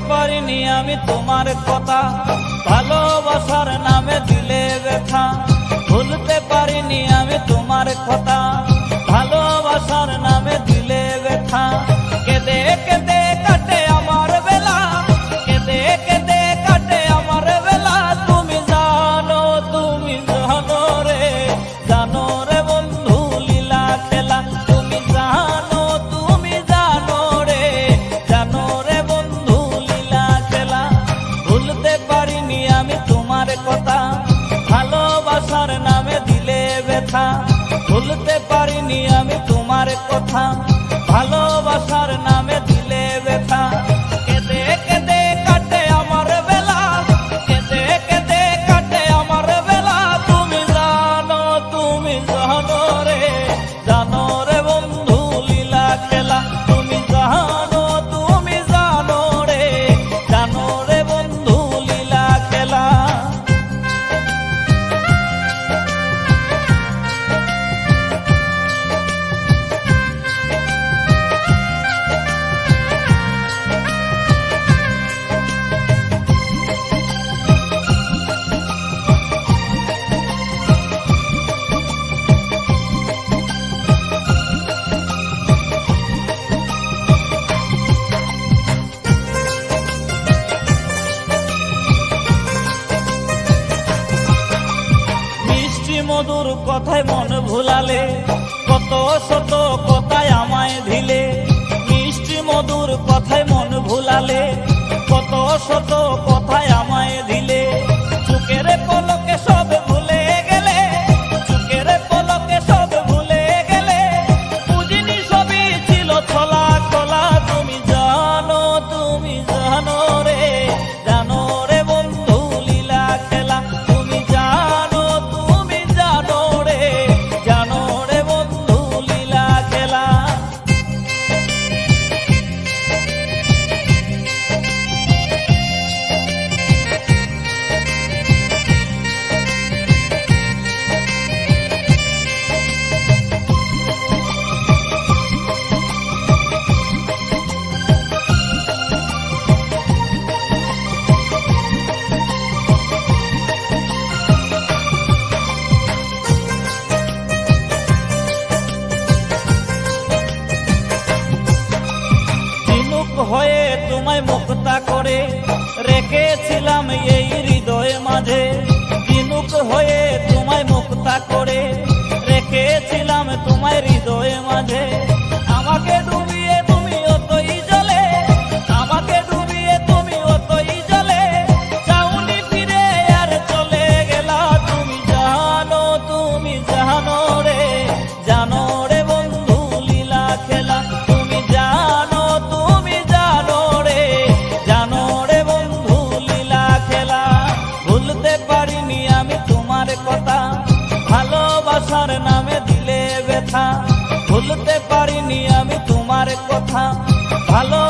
পারিনি আমি তোমার কথা, ভালোবাসার নামে দিলে ব্যথা। ভুলতে পারিনি আমি তোমার কথা, ভালোবাসার নামে দিলে ব্যথা। কেঁদে কেঁদে কাটে আমার বেলা, কেঁদে কেঁদে কাটে আমার বেলা। তুমি জানো রে, জানো রে বন্ধু লীলা খেলা। তুমি জানো রে, জানো রে বন্ধু লীলা খেলা। ভুলতে পারিনি আমি তোমার কথা, ভালোবাসার নামে দিলে ব্যথা। ভুলতে পারিনি আমি তোমার কথা, ভালোবাসার নামে দিলে ব্যথা। কেঁদে কেঁদে কাটে আমার বেলা, কেঁদে কেঁদে কাটে আমার বেলা। তুমি জানো রে, জানো রে বন্ধু লীলা খেলা। তুমি জানো রে, জানো রে বন্ধু লীলা খেলা। মধুর কথায় মন ভুলালে, কত শত কথায় আমায় দিলে। মিষ্টি মধুর কথায় মন ভুলালে, কত শত কথায় আমায় দিলে। চোখের পলকে সব ভুলে গেলে, চোখের পলকে সব ভুলে গেলে। বুঝিনি সবই ছিল ছলা কলা। তুমি জানো রে, জানো রে বন্ধু লীলা খেলা। তুমি জানো রে, জানো রে বন্ধু লীলা খেলা। হয়ে তোমায় মুক্তা করে রেখেছিলাম এই হৃদয় মাঝে। দিনুক হয়ে তোমায় মুক্তা করে রেখেছিলাম তোমায় হৃদয় মাঝে। আমাকে ডুবিয়ে তুমি অতই জলে, আমাকে ডুবিয়ে তুমি অতই জলে। চাউনি ফিরে আর চলে গেলা। তুমি জানো রে, জানো রে বন্ধু লীলা খেলা। তুমি জানো রে, জানো রে বন্ধু লীলা খেলা। ভুলতে পারিনি আমি তোমার কথা, ভালোবাসার নামে দিলে ব্যথা। ভুলতে পারিনি আমি তোমার কথা, ভালো